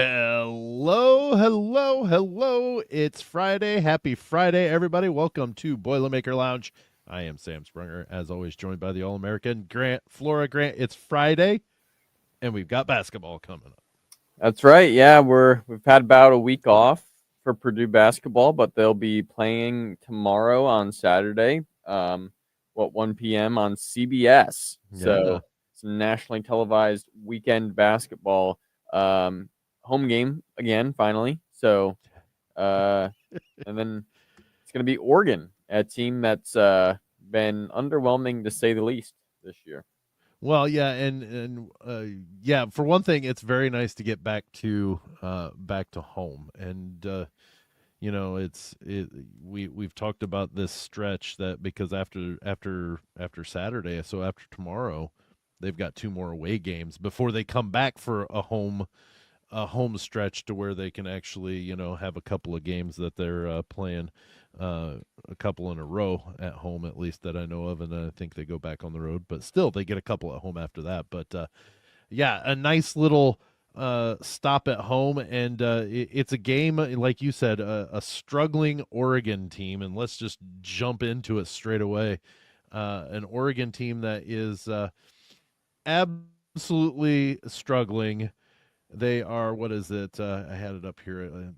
Hello, hello, hello. It's Friday. Happy Friday, everybody. Welcome to Boilermaker Lounge. I am Sam Sprunger, as always, joined by the All American Grant Flora. Grant, it's Friday, and we've got basketball coming up. That's right. Yeah, we've had about a week off for Purdue basketball, but they'll be playing tomorrow on Saturday. 1 p.m. on CBS. Yeah. So some nationally televised weekend basketball. Home game again, finally. So, and then it's going to be Oregon, a team that's been underwhelming to say the least this year. Well, yeah, and for one thing, it's very nice to get back to home, and we've talked about this stretch that because after Saturday, so after tomorrow, they've got two more away games before they come back for a home stretch to where they can actually have a couple of games that they're playing a couple in a row at home, at least that I know of, and then I think they go back on the road, but still they get a couple at home after that. But yeah, a nice little stop at home, and it's a game like you said, a struggling Oregon team, and let's just jump into it straight away. An Oregon team that is absolutely struggling. They are, what is it? I had it up here.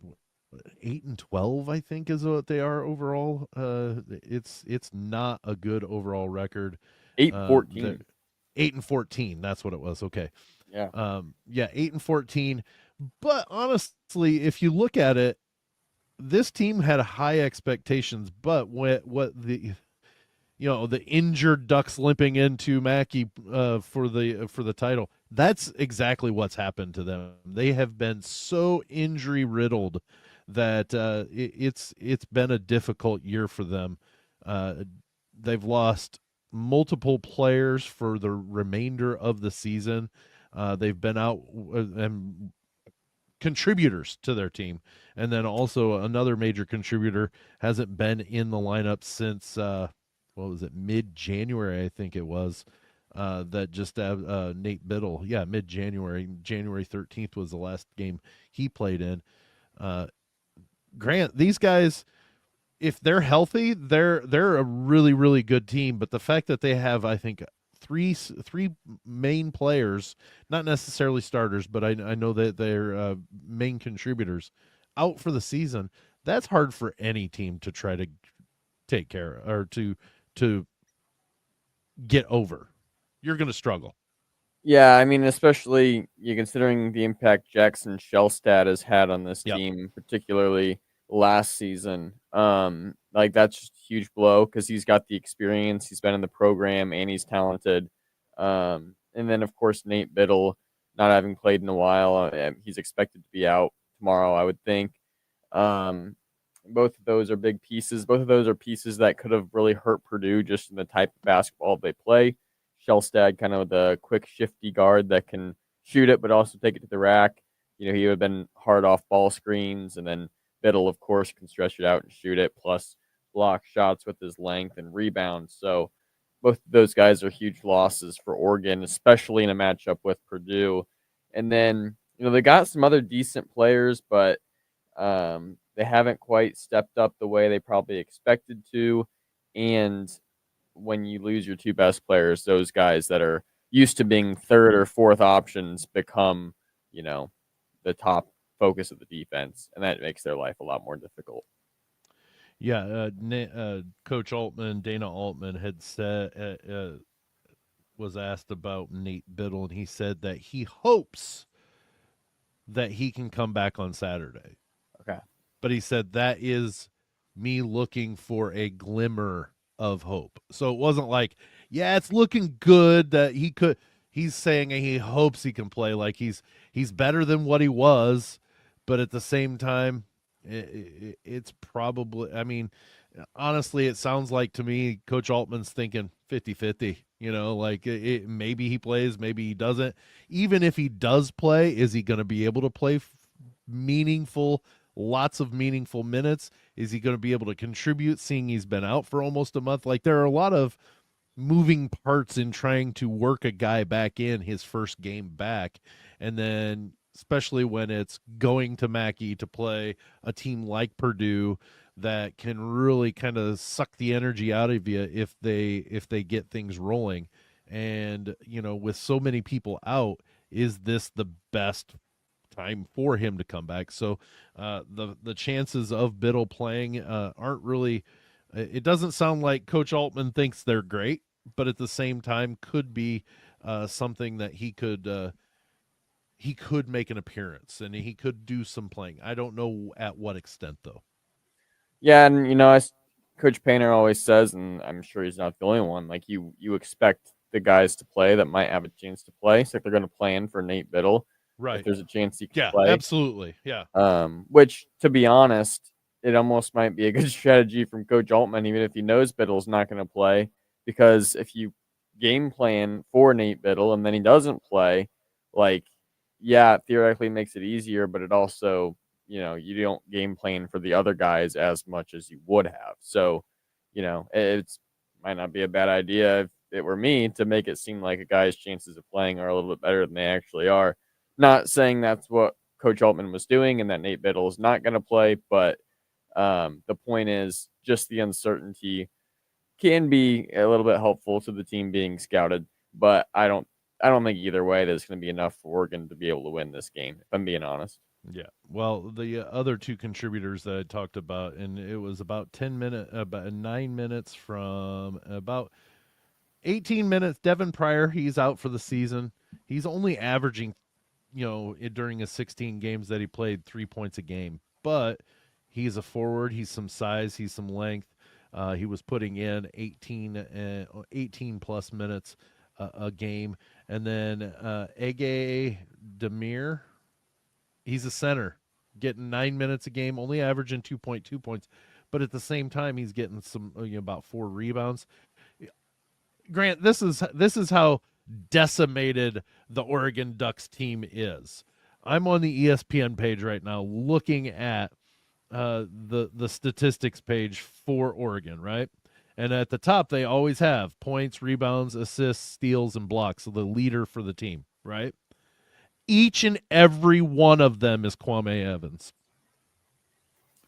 8-12, I think, is what they are overall. It's not a good overall record. Eight They're fourteen. 8-14. That's what it was. Okay. Yeah. Yeah, 8-14. But honestly, if you look at it, this team had high expectations. But what the injured Ducks limping into Mackey for the title. That's exactly what's happened to them. They have been so injury riddled that it's been a difficult year for them. Uh, they've lost multiple players for the remainder of the season. They've been out and contributors to their team, and then also another major contributor hasn't been in the lineup since what was it, mid-January, I think it was. That just Nate Biddle, yeah, mid-January, January 13th was the last game he played in. Uh, Grant, these guys, if they're healthy, they're a really really good team. But the fact that they have, I think, three main players, not necessarily starters, but I know that they're main contributors out for the season. That's hard for any team to try to take care of, or to get over. You're going to struggle. Yeah, I mean, especially you considering the impact Jackson Shellstat has had on this Yep. team, particularly last season. Like that's just a huge blow because he's got the experience, he's been in the program, and he's talented. And then of course Nate Biddle, not having played in a while, he's expected to be out tomorrow, I would think. Um, both of those are big pieces. Both of those are pieces that could have really hurt Purdue just in the type of basketball they play. Shellstad, kind of the quick, shifty guard that can shoot it, but also take it to the rack. He would have been hard off ball screens, and then Biddle, of course, can stretch it out and shoot it, plus block shots with his length and rebounds. So both of those guys are huge losses for Oregon, especially in a matchup with Purdue. And then, they got some other decent players, but they haven't quite stepped up the way they probably expected to. And when you lose your two best players, those guys that are used to being third or fourth options become, the top focus of the defense, and that makes their life a lot more difficult. Yeah, Coach Altman, Dana Altman, had said was asked about Nate Biddle, and he said that he hopes that he can come back on Saturday. Okay. But he said that is me looking for a glimmer of hope. So it wasn't like, yeah, it's looking good that he could. He's saying he hopes he can play, like he's better than what he was, but at the same time, it's probably. I mean, honestly, it sounds like to me, Coach Altman's thinking 50-50. Like maybe he plays, maybe he doesn't. Even if he does play, is he going to be able to play meaningful, lots of meaningful minutes? Is he going to be able to contribute, seeing he's been out for almost a month? Like, there are a lot of moving parts in trying to work a guy back in his first game back. And then especially when it's going to Mackey to play a team like Purdue that can really kind of suck the energy out of you if they get things rolling. And with so many people out, is this the best time for him to come back? So the chances of Biddle playing aren't really. It doesn't sound like Coach Altman thinks they're great, but at the same time, could be something that he could make an appearance and he could do some playing. I don't know at what extent though. Yeah, and Coach Painter always says, and I'm sure he's not the only one. Like you expect the guys to play that might have a chance to play. So if they're going to plan for Nate Biddle, if Right. there's a chance he can Yeah, play, absolutely. Yeah. which to be honest, it almost might be a good strategy from Coach Altman, even if he knows Biddle's not going to play, because if you game plan for Nate Biddle and then he doesn't play, like, yeah, it theoretically makes it easier, but it also, you don't game plan for the other guys as much as you would have. So, it's might not be a bad idea if it were me to make it seem like a guy's chances of playing are a little bit better than they actually are. Not saying that's what Coach Altman was doing and that Nate Biddle is not going to play, but the point is just the uncertainty can be a little bit helpful to the team being scouted, but I don't think either way there's going to be enough for Oregon to be able to win this game, if I'm being honest. Yeah. Well, the other two contributors that I talked about, and it was about about 9 minutes from about 18 minutes. Devin Pryor, he's out for the season. He's only averaging, during his 16 games that he played, 3 points a game. But he's a forward. He's some size. He's some length. He was putting in 18 plus minutes a game. And then Ege Demir, he's a center, getting 9 minutes a game, only averaging 2.2 points. But at the same time, he's getting some about 4 rebounds. Grant, this is how decimated the Oregon Ducks team is. I'm on the ESPN page right now looking at the statistics page for Oregon, right? And at the top, they always have points, rebounds, assists, steals, and blocks. So the leader for the team, right? Each and every one of them is Kwame Evans.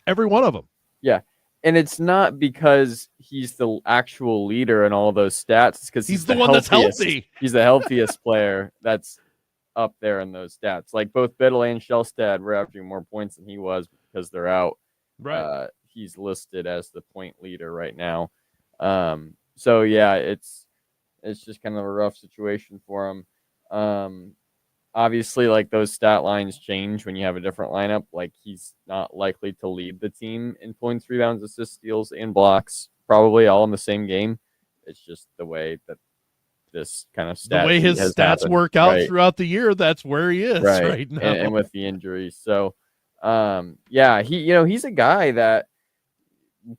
Every one of them. Yeah. And it's not because he's the actual leader in all those stats. It's because He's he's the the one that's healthiest. healthy. He's the healthiest player that's up there in those stats. Like both Biddle and Shellstad were averaging more points than he was because they're out. Right. He's listed as the point leader right now. So yeah, it's just kind of a rough situation for him. Obviously, like those stat lines change when you have a different lineup. Like he's not likely to lead the team in points, rebounds, assists, steals, and blocks, probably all in the same game. It's just the way that this kind of The stat way sheet his has stats happened. work out Right, throughout the year, that's where he is right now. and with the injuries. So, yeah, he's a guy that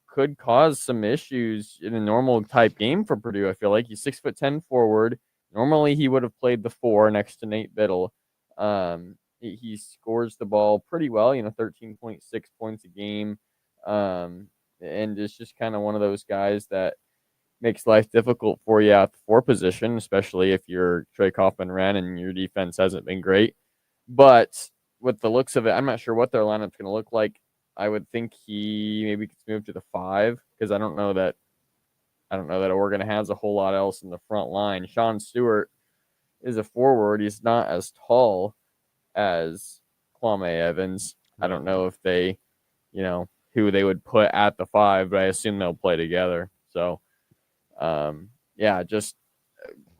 could cause some issues in a normal type game for Purdue. I feel like he's 6'10" forward. Normally, he would have played the 4 next to Nate Biddle. He scores the ball pretty well, 13.6 points a game. And it's just kind of one of those guys that makes life difficult for you at the 4 position, especially if you're Trey Kaufman-Wren and your defense hasn't been great. But with the looks of it, I'm not sure what their lineup's going to look like. I would think he maybe could move to the 5 because I don't know that Oregon has a whole lot else in the front line. Sean Stewart is a forward. He's not as tall as Kwame Evans. I don't know if they, who they would put at the 5, but I assume they'll play together. So, yeah, just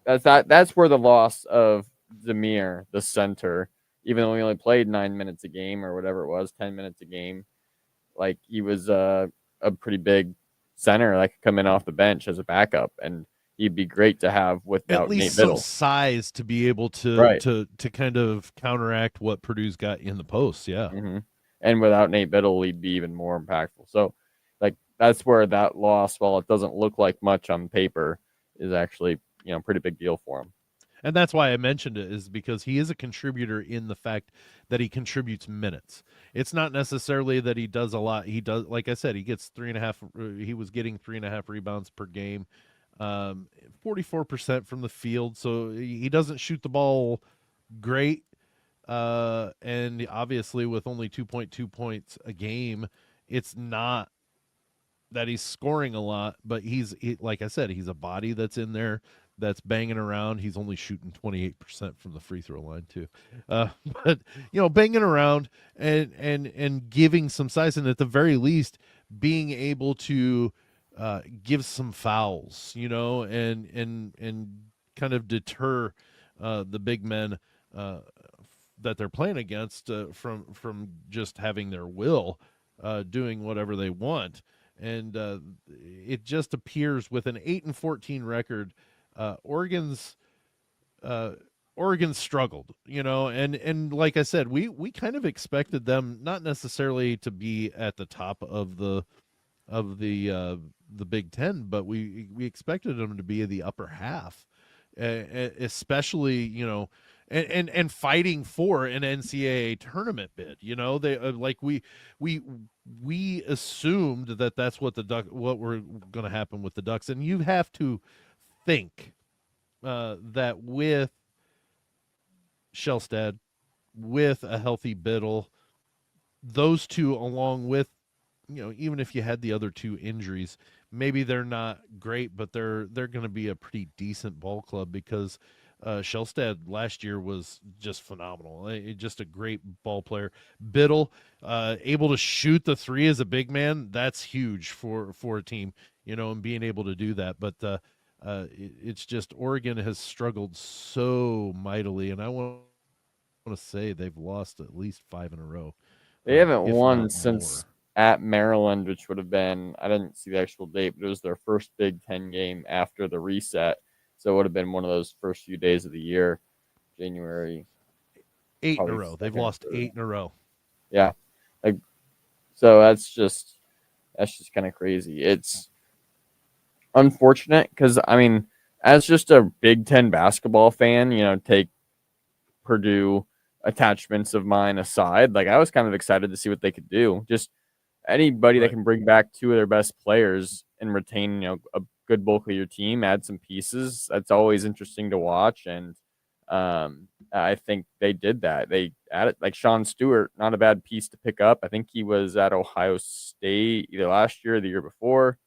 that's where the loss of Zamir, the center, even though he only played 9 minutes a game or whatever it was, 10 minutes a game, like he was a pretty big center that could come in off the bench as a backup, and he'd be great to have without At least Nate some Biddle. size to be able to Right. to kind of counteract what Purdue's got in the post. Yeah. Mm-hmm. And without Nate Biddle, he'd be even more impactful. So, like, that's where that loss, while it doesn't look like much on paper, is actually, pretty big deal for him. And that's why I mentioned it, is because he is a contributor in the fact that he contributes minutes. It's not necessarily that he does a lot. He does, like I said, he gets 3.5. He was getting 3.5 rebounds per game, 44% from the field. So he doesn't shoot the ball great. And obviously with only 2.2 points a game, it's not that he's scoring a lot, but like I said, he's a body that's in there that's banging around. He's only shooting 28% from the free throw line too. Uh, but banging around and giving some size, and at the very least being able to give some fouls, and kind of deter the big men that they're playing against from just having their will, doing whatever they want. And it just appears with an 8-14 record, Oregon's Oregon struggled, and like I said, we kind of expected them not necessarily to be at the top of the Big Ten, but we expected them to be in the upper half, especially and fighting for an NCAA tournament bid. They like we assumed that that's what what were going to happen with the Ducks, and you have to think that with Shellstead, with a healthy Biddle, those two, along with even if you had the other two injuries, maybe they're not great, but they're going to be a pretty decent ball club because Shellstead last year was just phenomenal. Just a great ball player. Biddle, able to shoot the three as a big man, that's huge for a team, and being able to do that. But it's just Oregon has struggled so mightily, and I want to say they've lost at least 5 in a row. They haven't if won not since more. at Maryland, which would have been, I didn't see the actual date, but it was their first Big Ten game after the reset. So it would have been one of those first few days of the year, January. 8 in a Probably row. They've second or lost third. 8 in a row. Yeah. Like, so that's just kind of crazy. It's unfortunate because, I mean, as just a Big Ten basketball fan, take Purdue attachments of mine aside, like I was kind of excited to see what they could do. Just anybody that Right. can bring back two of their best players and retain, a good bulk of your team, add some pieces. That's always interesting to watch. And I think they did that. They added like Sean Stewart, not a bad piece to pick up. I think he was at Ohio State either last year or the year before.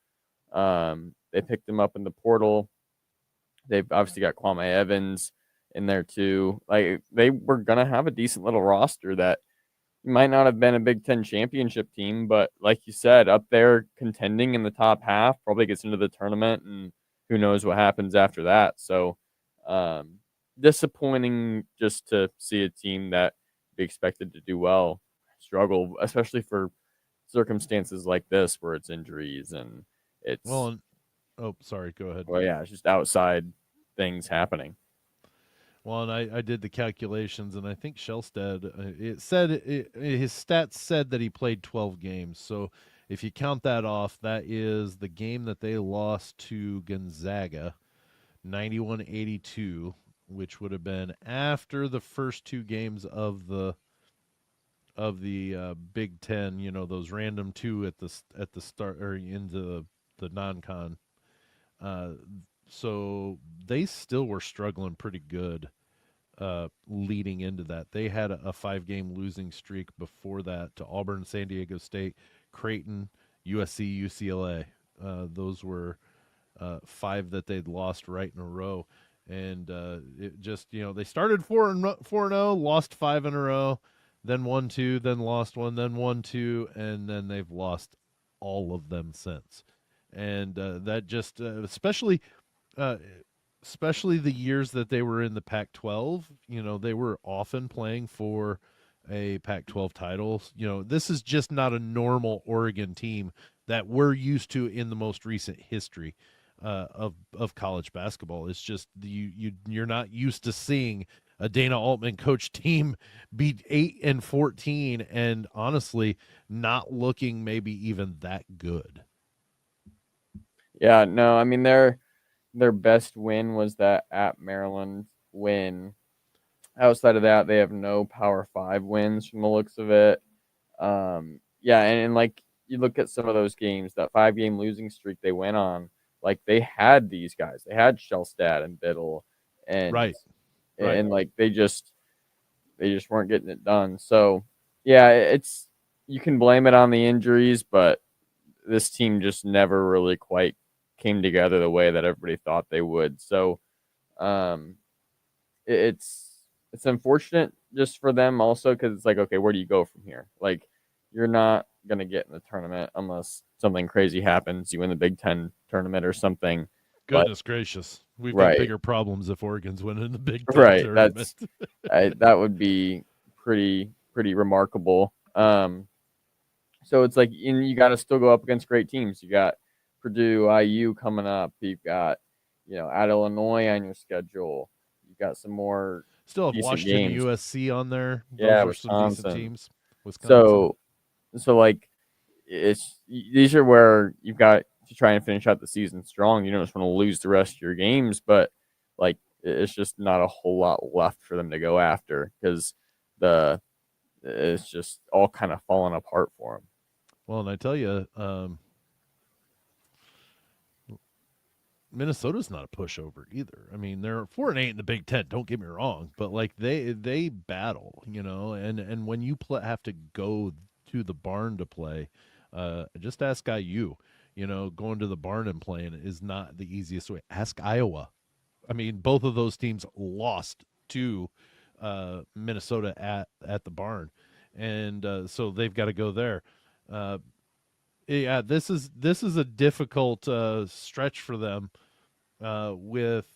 They picked him up in the portal. They've obviously got Kwame Evans in there too. Like they were gonna have a decent little roster that might not have been a Big Ten championship team, but like you said, up there contending in the top half, probably gets into the tournament, and who knows what happens after that. So, disappointing just to see a team that be expected to do well struggle, especially for circumstances like this where it's injuries and it's, Well, oh, sorry. Go ahead. well, yeah, it's just outside things happening. Well, and I did the calculations, and I think Shellstead, it said his stats said that he played 12 games. So if you count that off, that is the game that they lost to Gonzaga, 91-82, which would have been after the first two games of the Big Ten. Those random two at the start or into the non-con. Uh, so they still were struggling pretty good leading into that. They had a 5-game losing streak before that to Auburn, San Diego State, Creighton, USC, UCLA. Those were 5 that they'd lost right in a row. And it just, they started 4-0, lost 5 in a row, then won 2, then lost 1, then won 2, and then they've lost all of them since. And that just, uh, especially the years that they were in the Pac-12, they were often playing for a Pac-12 title. This is just not a normal Oregon team that we're used to in the most recent history of college basketball. It's just you're not used to seeing a Dana Altman coach team be 8-14 and honestly not looking maybe even that good. Yeah, no, I mean their best win was that at Maryland win. Outside of that, they have no Power Five wins from the looks of it. Yeah, and like you look at some of those games, that 5-game losing streak they went on, like they had these guys, they had Shellstad and Biddle, and Right. Right. like they just they just weren't getting it done. So yeah, it's you can blame it on the injuries, but this team just never really quite came together the way that everybody thought they would. So um, it's unfortunate just for them also because it's like, okay, where do you go from here? Like, you're not gonna get in the tournament unless something crazy happens. You win the Big Ten tournament or something. But Goodness gracious, we've got right, bigger problems if Oregon's winning the Big Ten right, tournament. that would be pretty remarkable. So it's like, and you got to still go up against great teams. You got Purdue, IU coming up. You've got, at Illinois on your schedule. You've got some more Still have decent Washington, games. USC on there. Yeah, Those are some decent Wisconsin. teams. Wisconsin. So like, these are where you've got to try and finish out the season strong. You don't just want to lose the rest of your games, but like, it's just not a whole lot left for them to go after because it's just all kind of falling apart for them. Well, and I tell you, Minnesota's not a pushover either. I mean, they're 4-8 in the Big Ten. Don't get me wrong, but like they battle, and when you have to go to the barn to play, just ask IU. Going to the barn and playing is not the easiest way. Ask Iowa. I mean, both of those teams lost to Minnesota at the barn, and so they've got to go there. Yeah, this is a difficult stretch for them with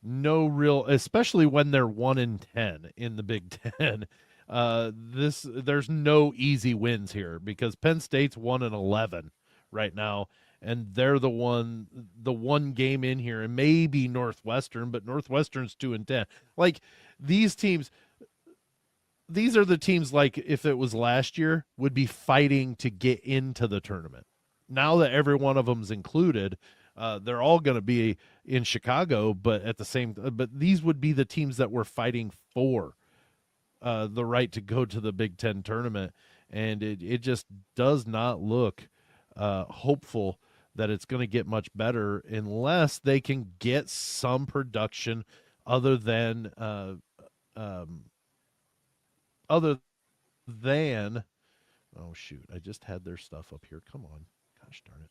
no real, especially when they're 1-10 in the Big Ten. There's no easy wins here because Penn State's 1-11 right now, and they're the one game in here, and maybe Northwestern, but Northwestern's 2-10. Like these teams. These are the teams like if it was last year would be fighting to get into the tournament. Now that every one of them's included, they're all going to be in Chicago, but but these would be the teams that were fighting for the right to go to the Big Ten tournament, and it just does not look hopeful that it's going to get much better unless they can get some production other than other than oh shoot, I just had their stuff up here. Come on. Gosh darn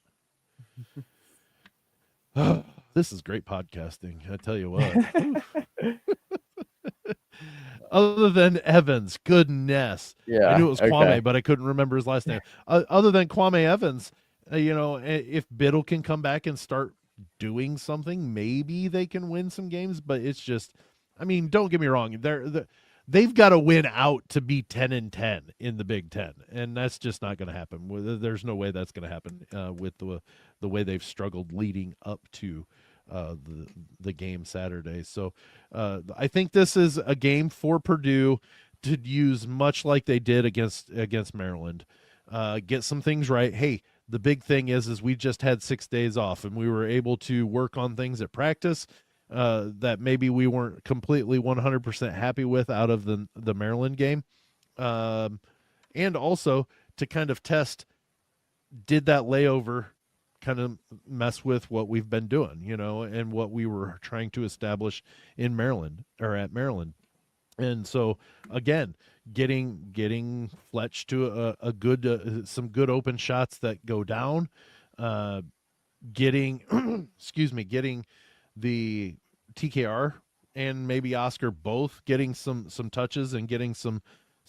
it. This is great podcasting. I tell you what. Other than Evans, goodness. I Yeah. knew it was Kwame, Okay. but I couldn't remember his last name. Other than Kwame Evans, if Biddle can come back and start doing something, maybe they can win some games. But it's just, I mean, don't get me wrong. They've got to win out to be 10-10 in the Big Ten, and that's just not going to happen. There's no way that's going to happen with the way they've struggled leading up to the game Saturday. So I think this is a game for Purdue to use much like they did against Maryland. Get some things right. Hey, the big thing is we just had 6 days off, and we were able to work on things at practice that maybe we weren't completely 100% happy with out of the Maryland game. And also to kind of test, did that layover kind of mess with what we've been doing, and what we were trying to establish in Maryland or at Maryland. And so again, getting Fletch to a good some good open shots that go down, getting getting the TKR and maybe Oscar both getting some touches and getting some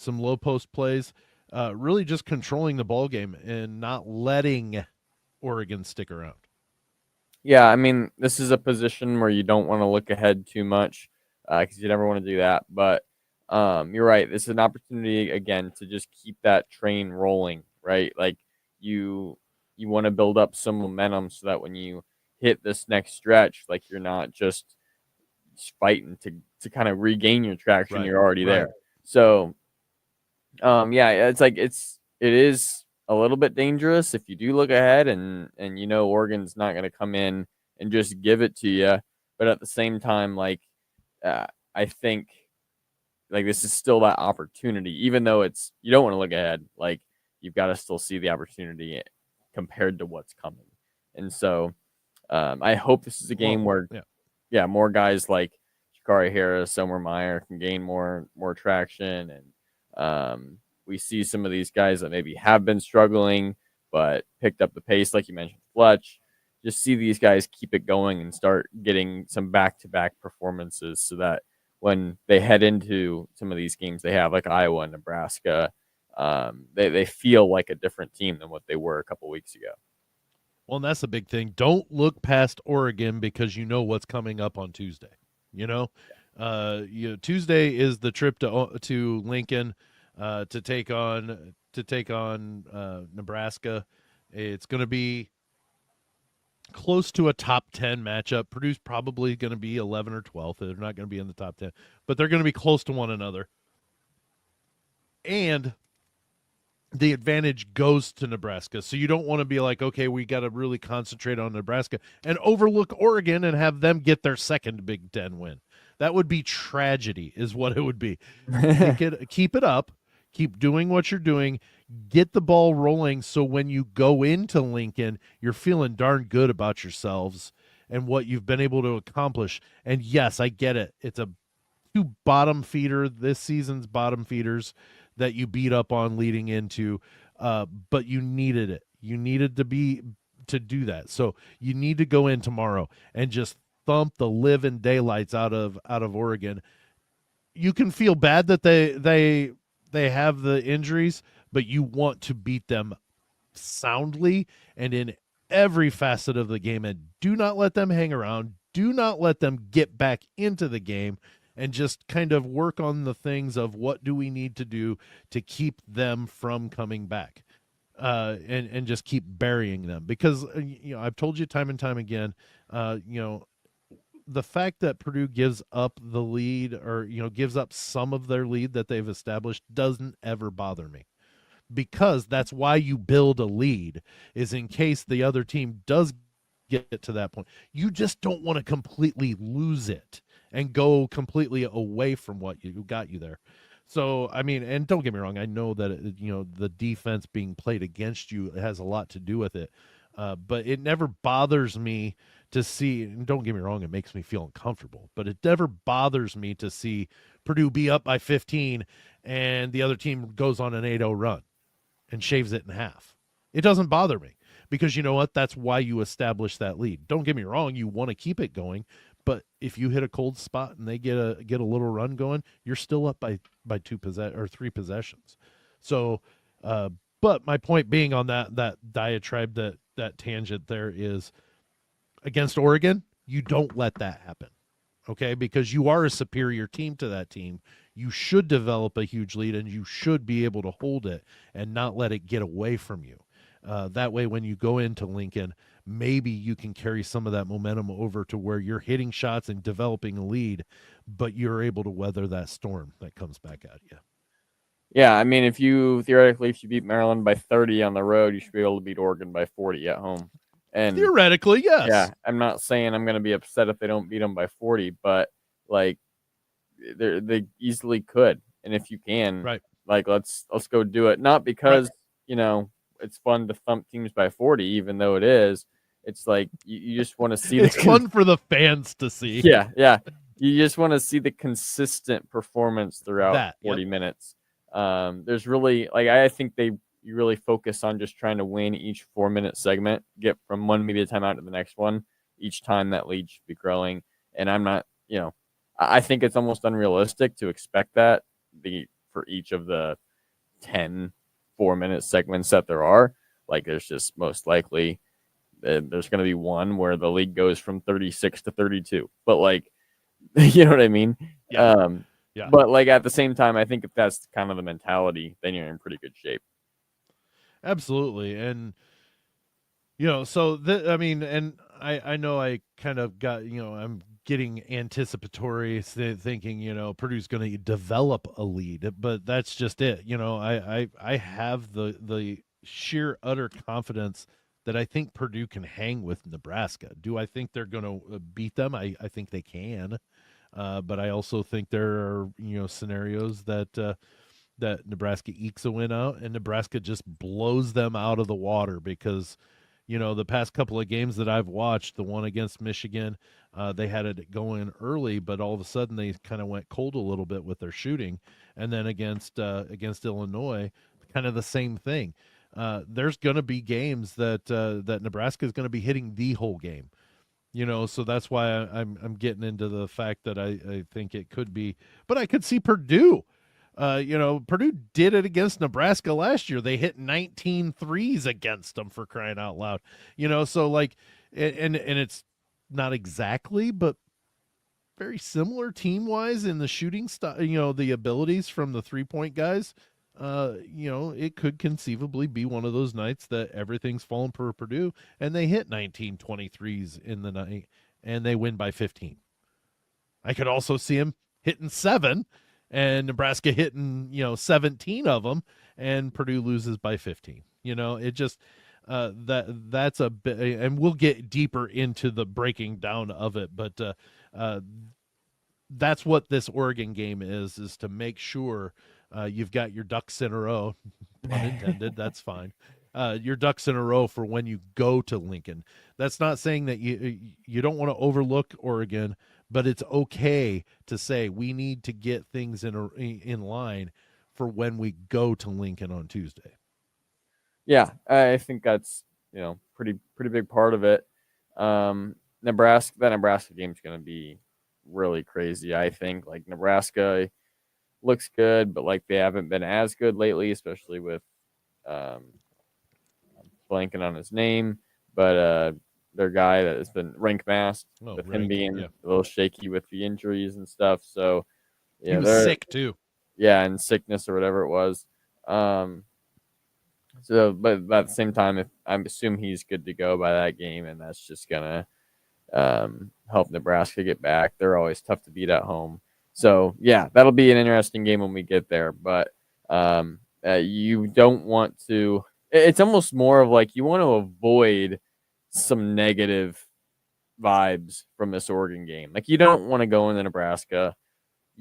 low post plays, really just controlling the ball game and not letting Oregon stick around. Yeah, I mean, this is a position where you don't want to look ahead too much because you never want to do that. But you're right. This is an opportunity again to just keep that train rolling, right? Like you want to build up some momentum so that when you hit this next stretch, like you're not just fighting to kind of regain your traction. Right, You're already right. there. So yeah, it is a little bit dangerous if you do look ahead and Oregon's not going to come in and just give it to you, but at the same time, like I think like this is still that opportunity, even though you don't want to look ahead, like you've got to still see the opportunity compared to what's coming. And so I hope this is a game where more guys like Bakari Harris, Omer Meyer can gain more traction, and we see some of these guys that maybe have been struggling but picked up the pace, like you mentioned, Fletch. Just see these guys keep it going and start getting some back-to-back performances, so that when they head into some of these games they have, like Iowa and Nebraska, they feel like a different team than what they were a couple weeks ago. Well, and that's the big thing. Don't look past Oregon because you know what's coming up on Tuesday. Tuesday is the trip to Lincoln to take on Nebraska. It's going to be close to a top 10 matchup. Purdue's probably going to be 11 or 12th. They're not going to be in the top 10, but they're going to be close to one another. And the advantage goes to Nebraska. So you don't want to be like, okay, we got to really concentrate on Nebraska and overlook Oregon and have them get their second Big Ten win. That would be tragedy, is what it would be. Keep it up. Keep doing what you're doing. Get the ball rolling so when you go into Lincoln, you're feeling darn good about yourselves and what you've been able to accomplish. And yes, I get it. It's a two bottom feeder, this season's bottom feeders that you beat up on leading into, but you needed it. You needed to do that. So you need to go in tomorrow and just thump the living daylights out of Oregon. You can feel bad that they have the injuries, but you want to beat them soundly and in every facet of the game, and do not let them hang around. Do not let them get back into the game, and just kind of work on the things of what do we need to do to keep them from coming back, and just keep burying them. Because, I've told you time and time again, the fact that Purdue gives up the lead, or, gives up some of their lead that they've established, doesn't ever bother me. Because that's why you build a lead, is in case the other team does get to that point. You just don't want to completely lose it and go completely away from what got you there. So, I mean, and don't get me wrong, I know that, the defense being played against you has a lot to do with it. But it never bothers me to see, and don't get me wrong, it makes me feel uncomfortable, but it never bothers me to see Purdue be up by 15 and the other team goes on an 8-0 run and shaves it in half. It doesn't bother me, because you know what? That's why you establish that lead. Don't get me wrong, you want to keep it going, but if you hit a cold spot and they get a little run going, you're still up by 3 possessions. So, but my point being on that diatribe, that tangent there, is against Oregon, you don't let that happen. Okay, because you are a superior team to that team. You should develop a huge lead, and you should be able to hold it and not let it get away from you. That way, when you go into Lincoln, maybe you can carry some of that momentum over to where you're hitting shots and developing a lead, but you're able to weather that storm that comes back at you. Yeah, I mean, if you beat Maryland by 30 on the road, you should be able to beat Oregon by 40 at home. And theoretically, yes. Yeah, I'm not saying I'm going to be upset if they don't beat them by 40, but like they easily could. And if you can, right, like let's go do it. Not because, it's fun to thump teams by 40, even though it is. It's like you just want to see it's fun for the fans to see. Yeah. You just want to see the consistent performance throughout 40 minutes. There's really, I think you really focus on just trying to win each 4-minute segment, get from one media timeout to the next one. Each time that lead should be growing. And I'm not, I think it's almost unrealistic to expect that for each of the 10 4-minute segments that there are. Like, there's just most likely there's going to be one where the league goes from 36 to 32. But you know what I mean? Yeah. But at the same time, I think if that's kind of the mentality, then you're in pretty good shape. Absolutely. And, so and I know I kind of got, I'm getting anticipatory, thinking, Purdue's going to develop a lead, but that's just it. I have the sheer utter confidence that I think Purdue can hang with Nebraska. Do I think they're going to beat them? I think they can. But I also think there are, scenarios that Nebraska ekes a win out and Nebraska just blows them out of the water because, The past couple of games that I've watched, the one against Michigan, they had it going early, but all of a sudden they kind of went cold a little bit with their shooting, and then against Illinois, kind of the same thing. There's going to be games that Nebraska is going to be hitting the whole game. So that's why I'm getting into the fact that I think it could be, but I could see Purdue. Purdue did it against Nebraska last year. They hit 19 threes against them, for crying out loud. So like, and it's not exactly, but very similar team wise in the shooting style. The abilities from the 3-point guys. It could conceivably be one of those nights that everything's falling for Purdue and they hit 19 23s in the night and they win by 15. I could also see him hitting 7 and Nebraska hitting, 17 of them and Purdue loses by 15. It just that's a bit, and we'll get deeper into the breaking down of it, but that's what this Oregon game is to make sure you've got your ducks in a row, pun intended. That's fine. Your ducks in a row for when you go to Lincoln. That's not saying that you don't want to overlook Oregon, but it's okay to say we need to get things in line for when we go to Lincoln on Tuesday. Yeah, I think that's pretty big part of it. That Nebraska game is going to be really crazy. I think like Nebraska looks good, but like they haven't been as good lately, especially with blanking on his name, but their guy that has been rank masked with him being a little shaky with the injuries and stuff. So he was sick too. Yeah, and sickness or whatever it was. So, but at the same time, if I assume he's good to go by that game, and that's just gonna help Nebraska get back. They're always tough to beat at home. So yeah, that'll be an interesting game when we get there. But you don't want to. It's almost more of like you want to avoid some negative vibes from this Oregon game. Like you don't want to go into Nebraska.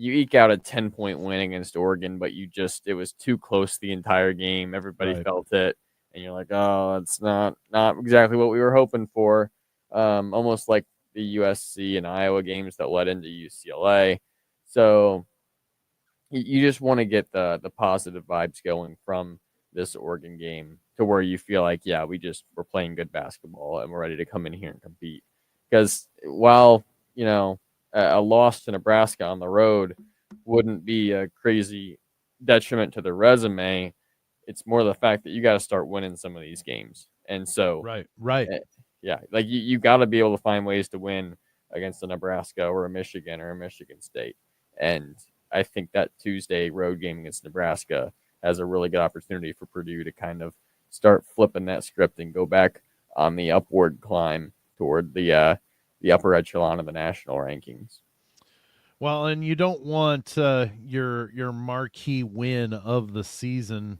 You eke out a 10-point win against Oregon, but it was too close the entire game. Everybody felt it. And you're like, oh, that's not exactly what we were hoping for. Almost like the USC and Iowa games that led into UCLA. So you just want to get the positive vibes going from this Oregon game to where you feel like, yeah, we're playing good basketball and we're ready to come in here and compete. Because while, a loss to Nebraska on the road wouldn't be a crazy detriment to the resume, it's more the fact that you got to start winning some of these games. And so, right. Yeah, like you got to be able to find ways to win against a Nebraska or a Michigan or a Michigan State. And I think that Tuesday road game against Nebraska has a really good opportunity for Purdue to kind of start flipping that script and go back on the upward climb toward the upper echelon of the national rankings. Well, and you don't want your marquee win of the season,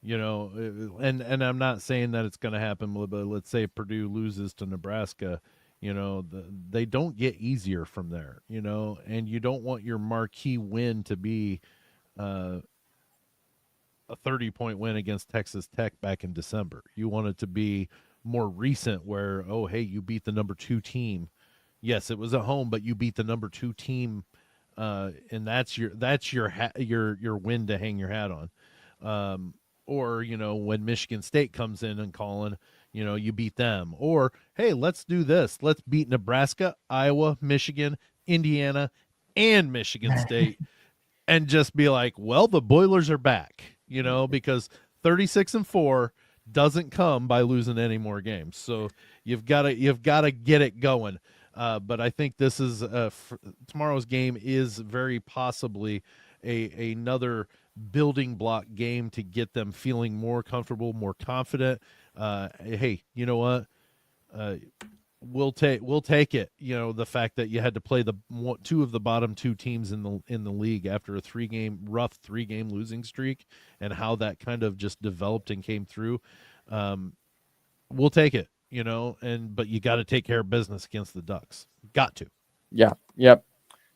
and I'm not saying that it's going to happen, but let's say Purdue loses to Nebraska, they don't get easier from there, and you don't want your marquee win to be a 30-point win against Texas Tech back in December. You want it to be more recent where, oh, hey, you beat the number 2 team. Yes, it was at home, but you beat the number 2 team, and that's your win to hang your hat on. Or when Michigan State comes in and calling, you beat them. Or hey, let's do this. Let's beat Nebraska, Iowa, Michigan, Indiana, and Michigan State, and just be like, well, the Boilers are back. Because 36-4 doesn't come by losing any more games. So you've got to get it going. But I think this is tomorrow's game is very possibly another building block game to get them feeling more comfortable, more confident. Hey, you know what? We'll take it. The fact that you had to play the 2 of the bottom 2 teams in the league after a rough 3-game losing streak, and how that kind of just developed and came through. We'll take it. But you got to take care of business against the Ducks. Got to. Yeah. Yep.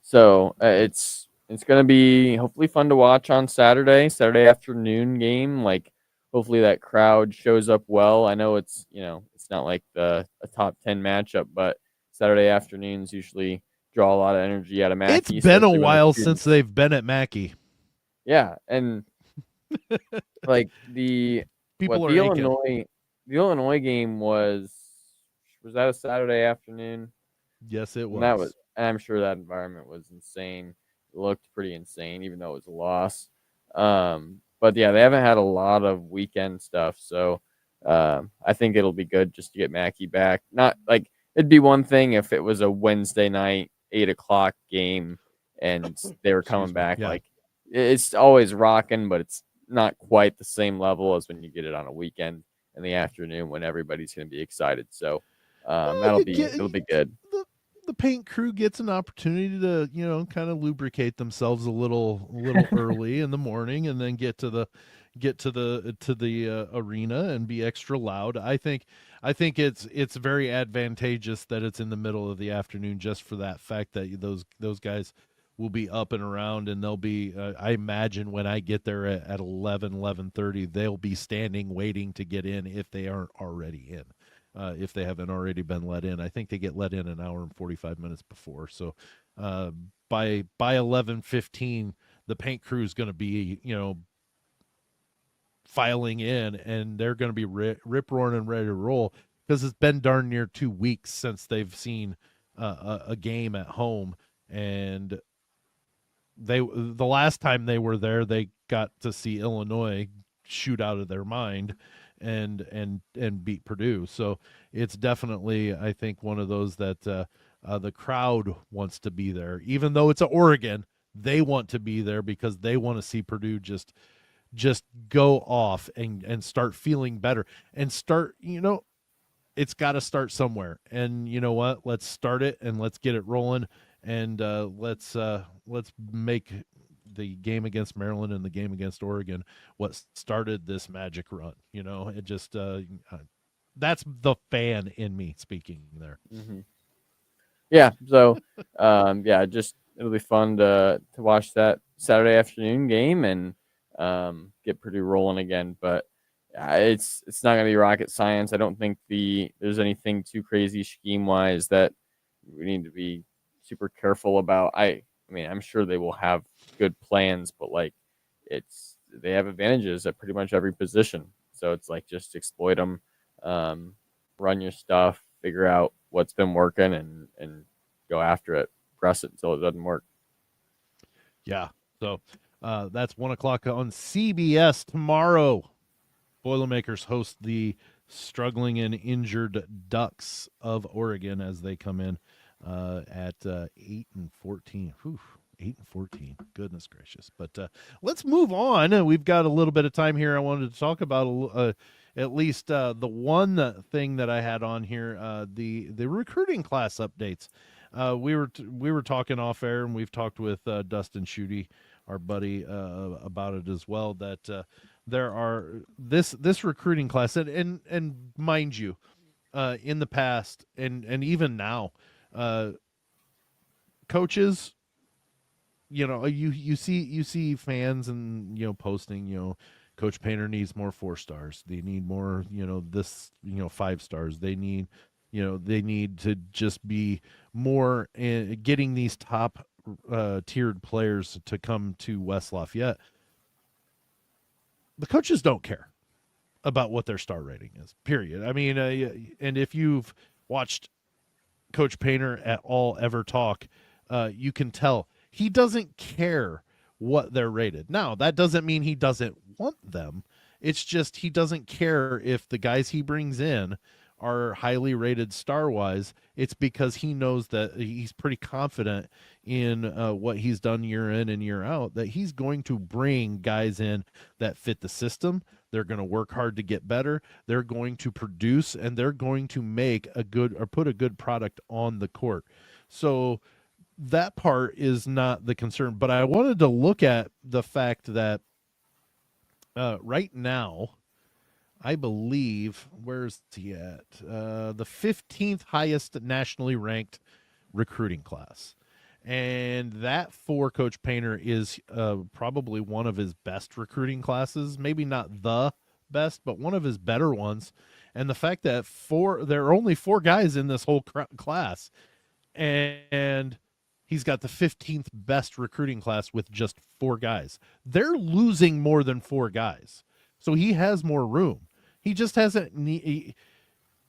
So it's going to be hopefully fun to watch on Saturday afternoon game. Like hopefully that crowd shows up well. I know it's it's not like a top 10 matchup, but Saturday afternoons usually draw a lot of energy out of It's Mackey, been a especially when the while since students. they've been at Mackey. Yeah, and like the People what are aching. the Illinois game was that a Saturday afternoon? Yes, it And that was, was. and I'm sure that environment was insane. It looked pretty insane, even though it was a loss. But yeah, they haven't had a lot of weekend stuff, so I think it'll be good just to get Mackey back. Not like it'd be one thing if it was a Wednesday night 8 o'clock game and they were coming Excuse me. back. Yeah. Like it's always rocking, but it's not quite the same level as when you get it on a weekend in the afternoon when everybody's going to be excited. So Well, it'll be good. the paint crew gets an opportunity to kind of lubricate themselves a little early in the morning, and then get to the arena and be extra loud. I think it's very advantageous that it's in the middle of the afternoon, just for that fact that those guys will be up and around, and they'll be I imagine when I get there at 11:30, they'll be standing waiting to get in if they aren't already in. If they haven't already been let in, I think they get let in an hour and 45 minutes before. So uh, by 11:15, the paint crew is going to be filing in, and they're going to be rip roaring and ready to roll, because it's been darn near 2 weeks since they've seen a game at home. And the last time they were there, they got to see Illinois shoot out of their mind and beat Purdue. So it's definitely, I think, one of those that the crowd wants to be there, even though it's a Oregon. They want to be there because they want to see Purdue just go off and start feeling better, and start. It's got to start somewhere. And you know what? Let's start it and let's get it rolling. And let's make the game against Maryland and the game against Oregon what started this magic run. It just that's the fan in me speaking there. Mm-hmm. Yeah. So, yeah, just it'll be fun to watch that Saturday afternoon game and get Purdue rolling again. But it's not going to be rocket science. I don't think there's anything too crazy scheme wise that we need to be super careful about. I mean, I'm sure they will have good plans, but like they have advantages at pretty much every position. So it's like just exploit them, run your stuff, figure out what's been working, and go after it, press it until it doesn't work. Yeah. So that's 1 o'clock on CBS tomorrow. Boilermakers host the struggling and injured Ducks of Oregon as they come in at 8-14. Whew, 8-14. Goodness gracious! But let's move on. We've got a little bit of time here. I wanted to talk about at least the one thing that I had on here: the recruiting class updates. We were talking off air, and we've talked with Dustin Schutte, our buddy, about it as well. That there are this recruiting class, and mind you, in the past and even now, coaches, you see fans and posting, Coach Painter needs more 4 stars. They need more, this, 5 stars. They need to just be more in getting these top tiered players to come to West Lafayette. The coaches don't care about what their star rating is. Period. I mean, and if you've watched Coach Painter at all ever talk, you can tell he doesn't care what they're rated. Now, that doesn't mean he doesn't want them. It's just he doesn't care if the guys he brings in are highly rated star wise. It's because he knows that he's pretty confident in what he's done year in and year out, that he's going to bring guys in that fit the system. They're going to work hard to get better. They're going to produce, and they're going to make a good or put a good product on the court. So that part is not the concern. But I wanted to look at the fact that right now, I believe, where's he at? The 15th highest nationally ranked recruiting class. And that for Coach Painter is probably one of his best recruiting classes. Maybe not the best, but one of his better ones. And the fact that there are only 4 guys in this whole class, and he's got the 15th best recruiting class with just 4 guys. They're losing more than 4 guys, so he has more room. He just hasn't.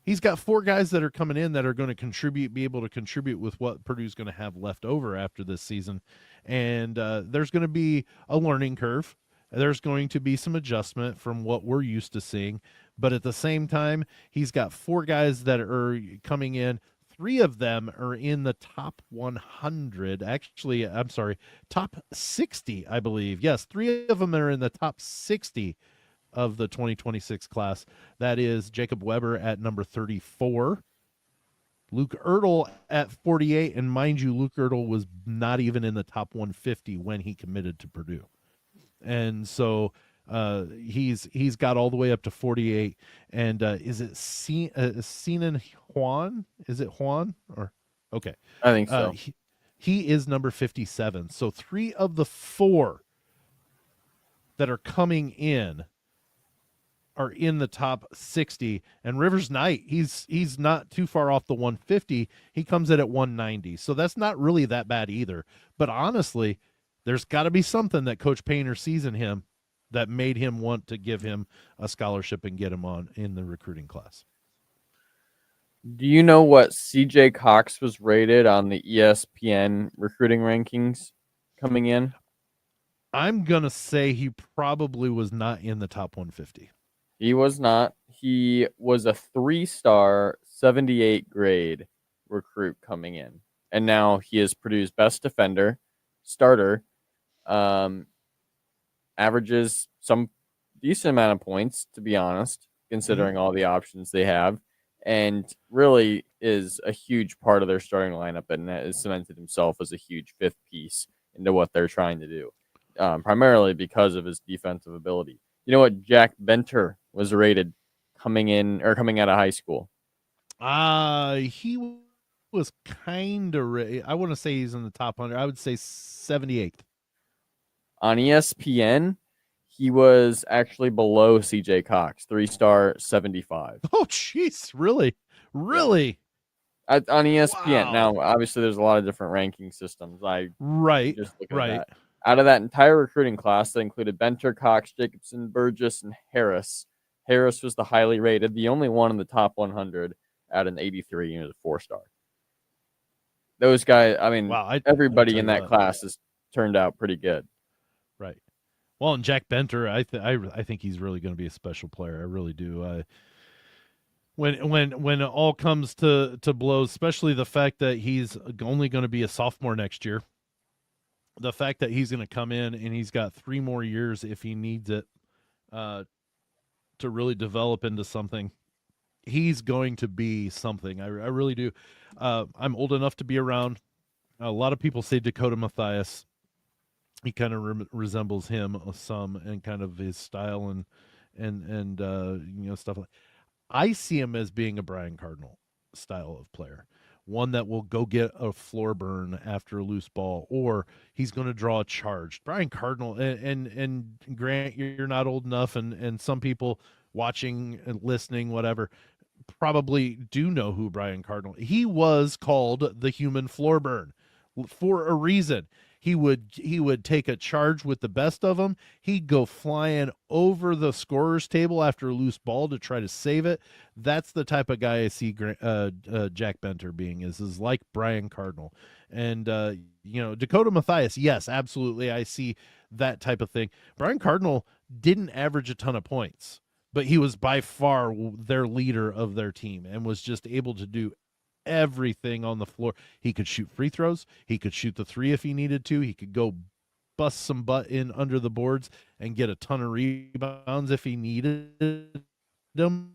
He's got 4 guys that are coming in that are going to contribute, be able to contribute with what Purdue's going to have left over after this season. And there's going to be a learning curve. There's going to be some adjustment from what we're used to seeing. But at the same time, he's got 4 guys that are coming in. 3 of them are in the top 100. Actually, I'm sorry, top 60, I believe. Yes, 3 of them are in the top 60 of the 2026 class. That is Jacob Weber at number 34, Luke Ertl at 48, and mind you, Luke Ertl was not even in the top 150 when he committed to Purdue. And so he's got all the way up to 48. And is it Sinan Juan? Is it Juan? Or okay. I think so. He is number 57. So 3 of the 4 that are coming in are in the top 60, and Rivers Knight, he's not too far off the 150. He comes in at 190, so that's not really that bad either. But honestly, there's got to be something that Coach Painter sees in him that made him want to give him a scholarship and get him on in the recruiting class. Do you know what CJ Cox was rated on the ESPN recruiting rankings coming in? I'm gonna say he probably was not in the top 150. He was not. He was a 3-star, 78 grade recruit coming in. And now he is Purdue's best defender, starter, averages some decent amount of points, to be honest, considering all the options they have, and really is a huge part of their starting lineup and has cemented himself as a huge 5th piece into what they're trying to do, primarily because of his defensive ability. You know what Jack Benter was rated coming out of high school? He was kind of. I wouldn't say he's in the top 100. I would say 78th. On ESPN, he was actually below CJ Cox, 3-star, 75. Oh, jeez, really? On ESPN. Wow. Now, obviously, there's a lot of different ranking systems. Right. Just look at that. Out of that entire recruiting class, that included Benter, Cox, Jacobson, Burgess, and Harris. Harris was the highly rated, the only one in the top 100 at an 83. He was a 4-star. Those guys, I mean, wow, everybody in that class has turned out pretty good. Right. Well, and Jack Benter, I think he's really going to be a special player. I really do. When it all comes to blows, especially the fact that he's only going to be a sophomore next year, the fact that he's going to come in and he's got 3 more years if he needs it to really develop into something, he's going to be something. I really do. I'm old enough to be around. A lot of people say Dakota Mathias. He kind of resembles him some, and kind of his style and stuff like. I see him as being a Brian Cardinal style of player, one that will go get a floor burn after a loose ball, or he's going to draw a charge. Brian Cardinal, and Grant, you're not old enough, and some people watching and listening, whatever, probably do know who Brian Cardinal. He was called the human floor burn for a reason. He would take a charge with the best of them. He'd go flying over the scorer's table after a loose ball to try to save it. That's the type of guy I see Jack Benter being, is like Brian Cardinal. And, Dakota Mathias, yes, absolutely. I see that type of thing. Brian Cardinal didn't average a ton of points, but he was by far their leader of their team and was just able to do everything on the floor. He could shoot free throws. He could shoot the 3 if he needed to. He could go bust some butt in under the boards and get a ton of rebounds if he needed them,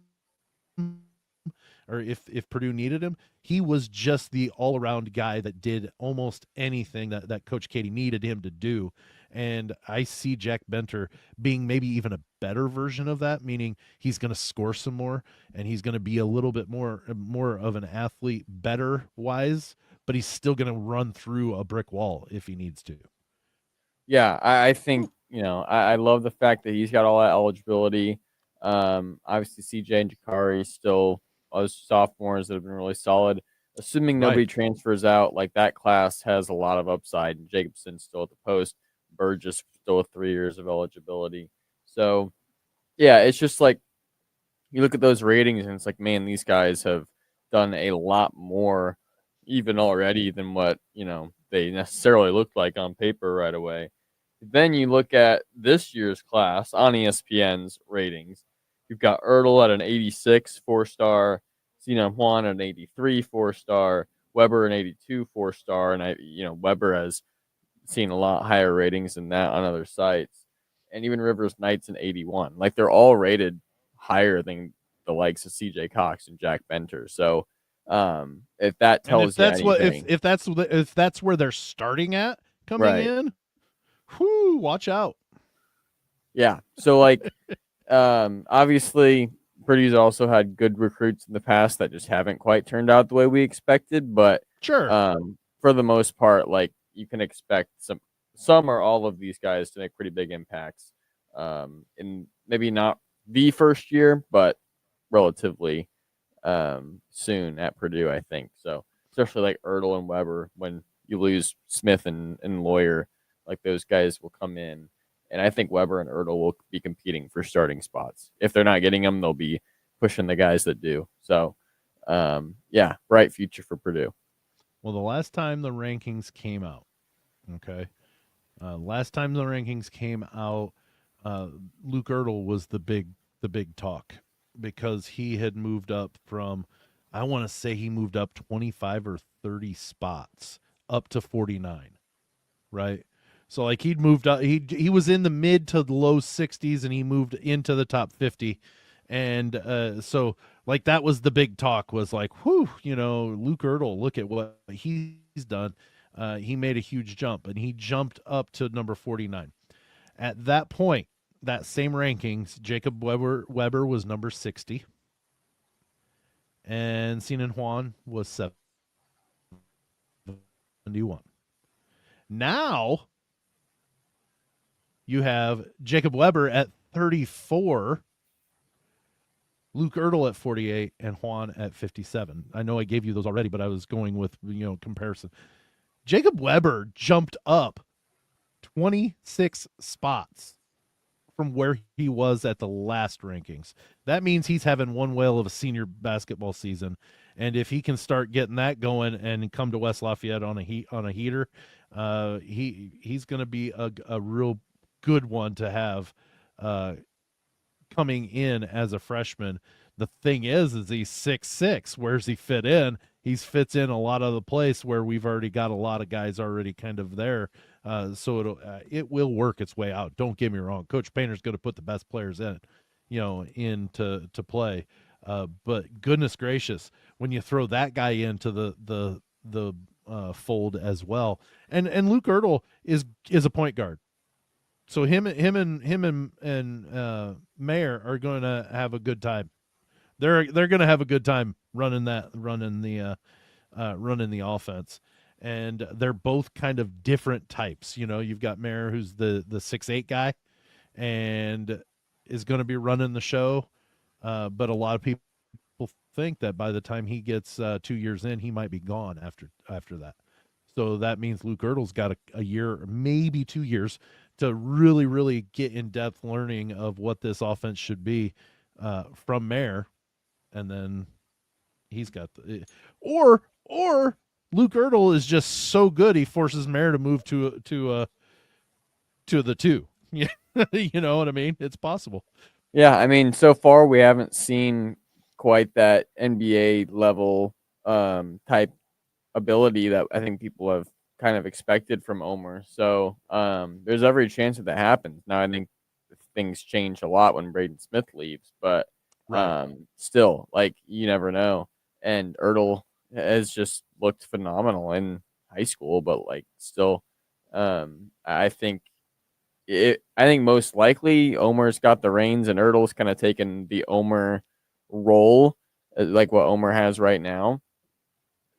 or if Purdue needed him. He was just the all-around guy that did almost anything that Coach Katie needed him to do. And I see Jack Benter being maybe even a better version of that, meaning he's going to score some more and he's going to be a little bit more of an athlete, better wise, but he's still going to run through a brick wall if he needs to. Yeah, I think, I love the fact that he's got all that eligibility. Obviously, CJ and Jakari still as sophomores that have been really solid. Assuming nobody Right. transfers out, like that class has a lot of upside. And Jacobson still at the post, Burgess still with 3 years of eligibility. So yeah, it's just like you look at those ratings and it's like, man, these guys have done a lot more even already than what, they necessarily looked like on paper right away. Then you look at this year's class on ESPN's ratings. You've got Ertl at an 86 4-star, Sinan Juan at an 83 4-star, Weber an 82 4-star, and Weber has seen a lot higher ratings than that on other sites. And even Rivers Knight's an 81. Like they're all rated higher than the likes of CJ Cox and Jack Benter. So if that And if tells you that's what anything, if that's where they're starting at coming right. in, whoo, watch out. Yeah. So like obviously Purdue's also had good recruits in the past that just haven't quite turned out the way we expected, but Sure. for the most part, like you can expect some or all of these guys to make pretty big impacts. In maybe not the first year, but relatively soon at Purdue, I think. So especially like Ertl and Weber, when you lose Smith and Lawyer, like those guys will come in. And I think Weber and Ertl will be competing for starting spots. If they're not getting them, they'll be pushing the guys that do. So, yeah, bright future for Purdue. Well, the last time the rankings came out, okay, last time the rankings came out, Luke Ertl was the big talk because he had moved up from, I want to say he moved up 25 or 30 spots up to 49, right? So like he'd moved up, he was in the mid to the low 60s and he moved into the top 50. And so like that was the big talk, was like, whew, Luke Ertl, look at what he's done. He made a huge jump and he jumped up to number 49. At that point, that same rankings, Jacob Weber was number 60 and Sinan Juan was 71. Now you have Jacob Weber at 34, Luke Ertl at 48, and Juan at 57. I know I gave you those already, but I was going with comparison. Jacob Weber jumped up 26 spots from where he was at the last rankings. That means he's having one whale of a senior basketball season, and if he can start getting that going and come to West Lafayette on a heater, he's going to be a real good one to have coming in as a freshman. The thing is he's 6'6". Where's he fit in? He fits in a lot of the place where we've already got a lot of guys already kind of there. So it will work its way out. Don't get me wrong. Coach Painter's going to put the best players in, to play. But goodness gracious, when you throw that guy into the fold as well, and Luke Ertl is a point guard. So him and Mayer are going to have a good time. They're going to have a good time running the offense, and they're both kind of different types. You've got Mayer, who's the 6'8" guy, and is going to be running the show. But a lot of people think that by the time he gets 2 years in, he might be gone after that. So that means Luke Ertl's got a year, maybe 2 years, to really, really get in depth learning of what this offense should be from Mayer, and then he's got or Luke Ertl is just so good he forces Mayer to move to the two. Yeah, you know what I mean? It's possible. Yeah, I mean, so far we haven't seen quite that NBA level type ability that I think people have kind of expected from Omer. So there's every chance that happens. Now I think things change a lot when Braden Smith leaves, but Right. still, like you never know. And Ertl has just looked phenomenal in high school, but like still, I think most likely Omer's got the reins and Ertl's kind of taken the Omer role, like what Omer has right now.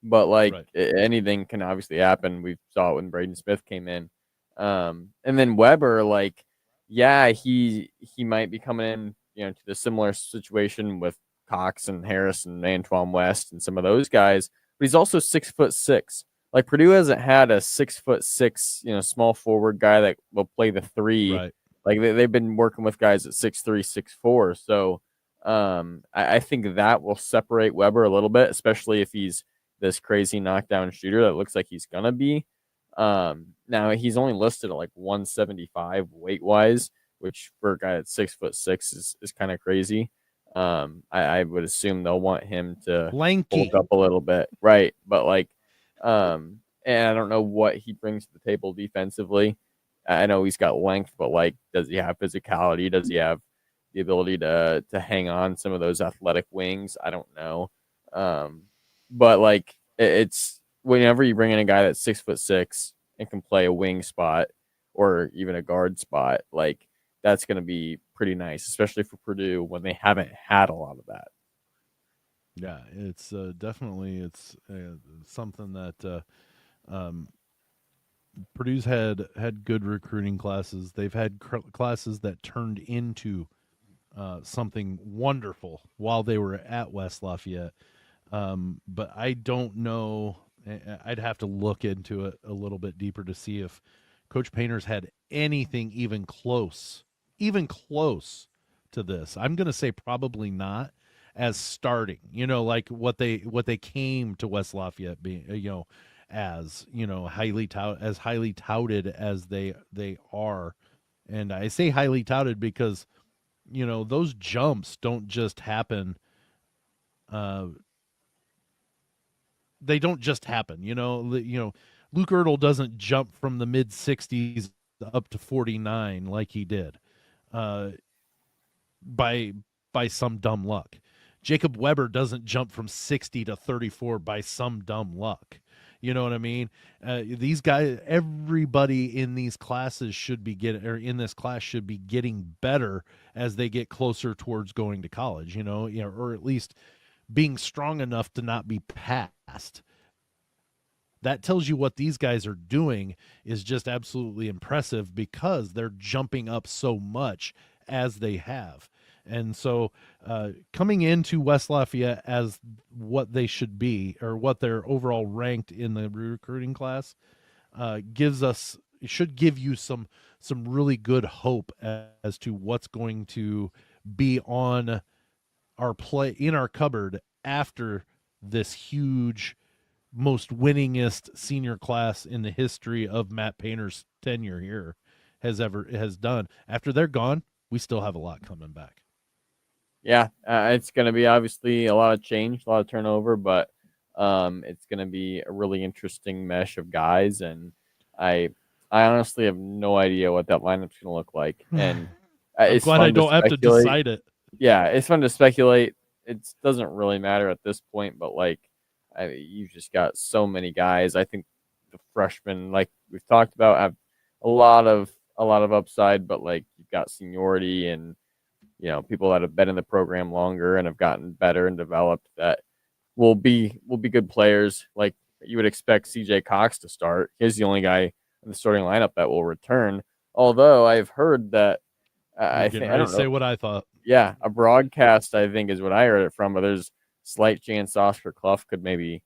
But like Right. anything can obviously happen. We saw it when Braden Smith came in, and then Weber, like, yeah, he might be coming in to the similar situation with Cox and Harris and Antoine West and some of those guys, but he's also 6'6". Like Purdue hasn't had a 6'6", small forward guy that will play the three. Right. Like they've been working with guys at 6'3", 6'4". So I think that will separate Weber a little bit, especially if he's this crazy knockdown shooter that looks like he's gonna be. Now he's only listed at like 175 weight wise, which for a guy that's 6'6" is kind of crazy. I would assume they'll want him to Lanky. bulk up a little bit, right? But like, and I don't know what he brings to the table defensively. I know he's got length, but like, does he have physicality? Does he have the ability to hang on some of those athletic wings? I don't know. But like, it's whenever you bring in a guy that's 6'6" and can play a wing spot or even a guard spot, like that's going to be pretty nice, especially for Purdue when they haven't had a lot of that. Yeah, it's definitely something that Purdue's had good recruiting classes. They've had classes that turned into something wonderful while they were at West Lafayette. But I don't know. I'd have to look into it a little bit deeper to see if Coach Painter's had anything even close to this. I'm going to say probably not as starting. Like what they came to West Lafayette being, as highly touted as they are. And I say highly touted because those jumps don't just happen. They don't just happen. Luke Ertl doesn't jump from the mid 60s up to 49 like he did by some dumb luck. Jacob Weber doesn't jump from 60 to 34 by some dumb luck. You know what I mean? These guys, everybody in these classes should be getting, or in this class should be getting better as they get closer towards going to college. Or at least being strong enough to not be passed. That tells you what these guys are doing is just absolutely impressive because they're jumping up so much as they have. And so coming into West Lafayette as what they should be, or what they're overall ranked in the recruiting class, should give you some really good hope as to what's going to be on our in our cupboard after this huge, most winningest senior class in the history of Matt Painter's tenure here has done. After they're gone, we still have a lot coming back. Yeah, it's going to be obviously a lot of change, a lot of turnover, but it's going to be a really interesting mesh of guys, and I honestly have no idea what that lineup's going to look like. And I'm it's glad fun I don't have to decide it. Yeah, it's fun to speculate. It doesn't really matter at this point, but like you've just got so many guys. I think the freshmen, like we've talked about, have a lot of upside, but like you've got seniority and people that have been in the program longer and have gotten better and developed that will be good players. Like you would expect CJ Cox to start. He's the only guy in the starting lineup that will return. Although I've heard that I don't know. Say what I thought. Yeah, a broadcast I think is what I heard it from, but there's slight chance Oscar Clough could maybe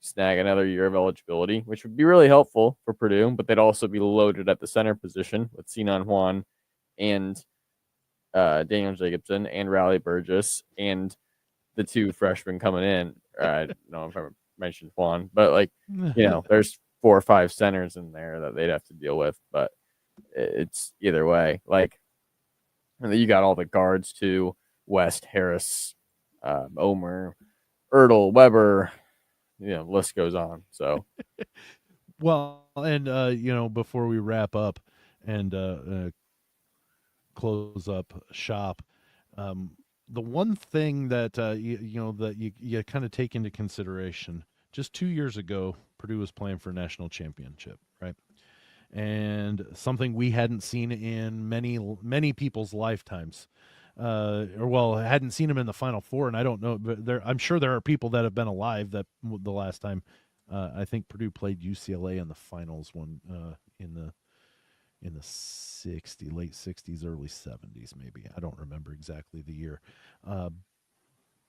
snag another year of eligibility, which would be really helpful for Purdue, but they'd also be loaded at the center position with Sinan Juan and Daniel Jacobson and Riley Burgess and the two freshmen coming in. I don't know if I mentioned Juan, but like, there's 4 or 5 centers in there that they'd have to deal with, but it's either way. Like, you got all the guards too, West, Harris, Omer, Ertl, Weber, the list goes on. So, well, and before we wrap up and close up shop, the one thing that that you kind of take into consideration, just 2 years ago, Purdue was playing for a national championship, right? And something we hadn't seen in many people's lifetimes. Hadn't seen him in the Final Four, and I don't know, but I'm sure there are people that have been alive that the last time I think Purdue played UCLA in the finals in in the late 60s, early 70s, maybe. I don't remember exactly the year. Uh,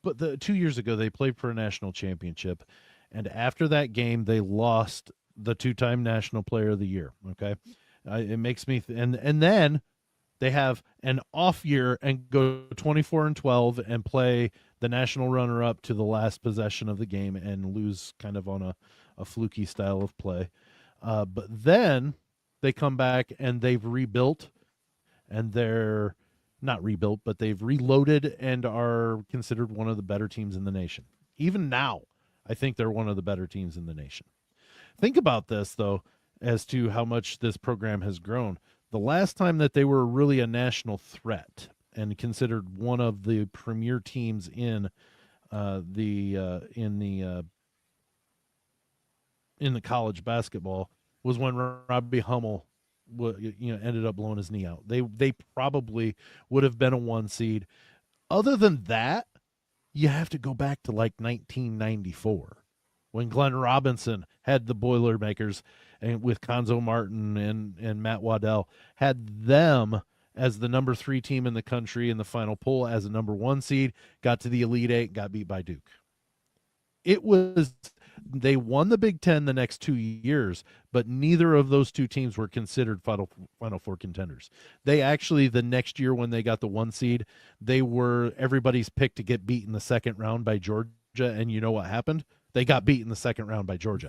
but 2 years ago, they played for a national championship. And after that game, they lost the two-time National Player of the Year. Okay. It makes me, and then they have an off year and go 24-12 and play the national runner up to the last possession of the game and lose kind of on a fluky style of play. But then they come back and they've rebuilt, and they're not rebuilt, but they've reloaded and are considered one of the better teams in the nation. Even now, I think they're one of the better teams in the nation. Think about this, though, as to how much this program has grown. The last time that they were really a national threat and considered one of the premier teams in the college basketball was when Robbie Hummel ended up blowing his knee out. They probably would have been a 1 seed. Other than that, you have to go back to like 1994 when Glenn Robinson had the Boilermakers and with Conzo Martin and Matt Waddell, had them as the number 3 team in the country in the final poll as a number 1 seed, got to the Elite Eight, got beat by Duke. They won the Big Ten the next 2 years, but neither of those two teams were considered Final Four contenders. They actually, the next year when they got the 1 seed, they were everybody's pick to get beat in the second round by Georgia, and you know what happened? They got beat in the second round by Georgia.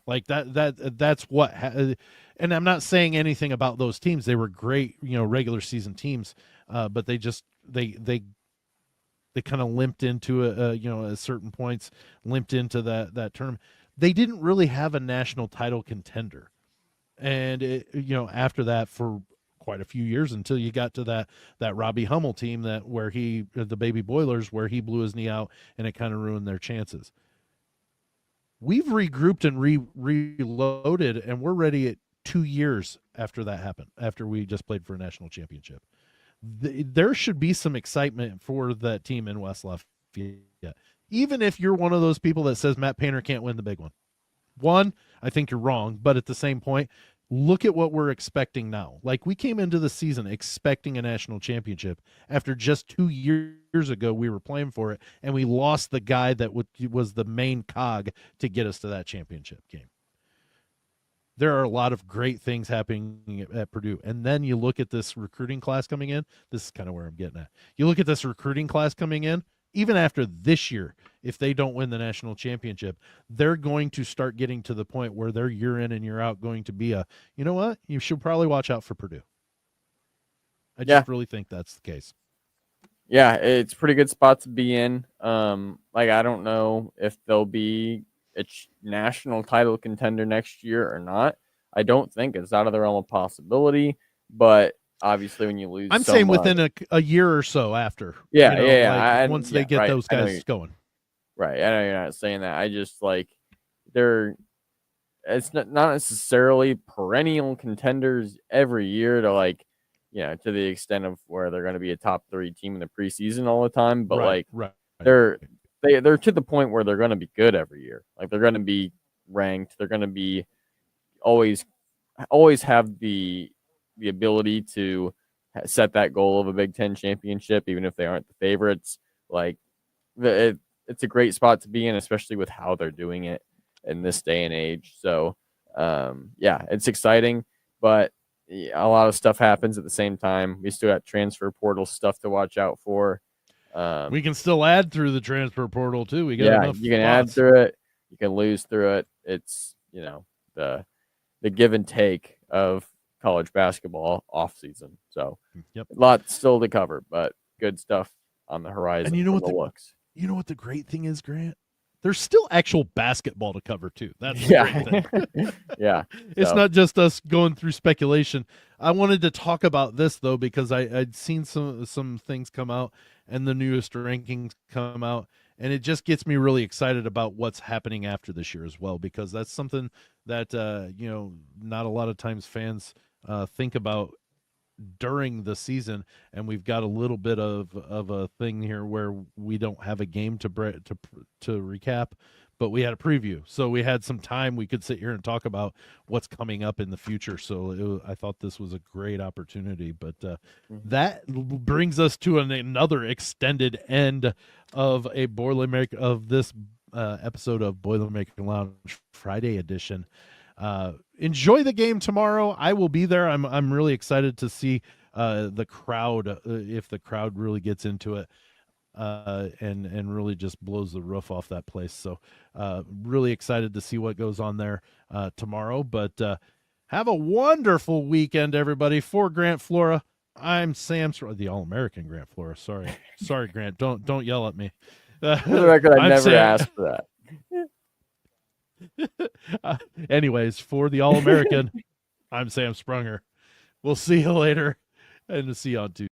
Like that's what and I'm not saying anything about those teams. They were great, regular season teams, but they just they kind of limped into at certain points, limped into that term. They didn't really have a national title contender, and after that for quite a few years until you got to that Robbie Hummel team where the Baby Boilers, where he blew his knee out and it kind of ruined their chances. We've regrouped and reloaded, and we're ready at 2 years after that happened. After we just played for a national championship. There should be some excitement for that team in West Lafayette. Even if you're one of those people that says Matt Painter can't win the big one. One, I think you're wrong, but at the same point, look at what we're expecting now. Like, we came into the season expecting a national championship. After just 2 years ago, we were playing for it, and we lost the guy that was the main cog to get us to that championship game. There are a lot of great things happening at Purdue. And then you look at this recruiting class coming in. This is kind of where I'm getting at. You look at this recruiting class coming in, even after this year, if they don't win the national championship, they're going to start getting to the point where they're year in and year out going to be you know what? You should probably watch out for Purdue. I just really think that's the case. Yeah, it's a pretty good spot to be in. I don't know if they'll be a national title contender next year or not. I don't think it's out of the realm of possibility, but obviously when you lose, I'm saying within a year or so after. Once they get those guys going. Right. I know you're not saying that. I just it's not necessarily perennial contenders every year to to the extent of where they're going to be a top 3 team in the preseason all the time, but they're to the point where they're going to be good every year. Like, they're going to be ranked. They're going to be always have the ability to set that goal of a Big Ten championship, even if they aren't the favorites. It's a great spot to be in, especially with how they're doing it in this day and age. So, it's exciting, but a lot of stuff happens at the same time. We still got transfer portal stuff to watch out for. We can still add through the transfer portal too. We got enough you can spots. add through it. You can lose through it. It's the give and take of college basketball off season. So a lot still to cover, but good stuff on the horizon. And you know what the great thing is, Grant? There's still actual basketball to cover too. That's the great thing. It's not just us going through speculation. I wanted to talk about this though because I'd seen some things come out and the newest rankings come out, and it just gets me really excited about what's happening after this year as well, because that's something that not a lot of times fans think about during the season, and we've got a little bit of a thing here where we don't have a game to recap, but we had a preview, so we had some time. We could sit here and talk about what's coming up in the future. So I thought this was a great opportunity. But that brings us to another extended end of a Boilermaker of this episode of Boilermaker Lounge Friday edition. Enjoy the game tomorrow. I will be there. I'm really excited to see the crowd, if the crowd really gets into it. And really just blows the roof off that place. So really excited to see what goes on there tomorrow. But have a wonderful weekend, everybody. For Grant Flora, I'm Sam, the All-American Grant Flora. Sorry, Grant. Don't yell at me. For the record, I never asked for that. Anyways, for the All-American, I'm Sam Sprunger. We'll see you later, and see you on Tuesday.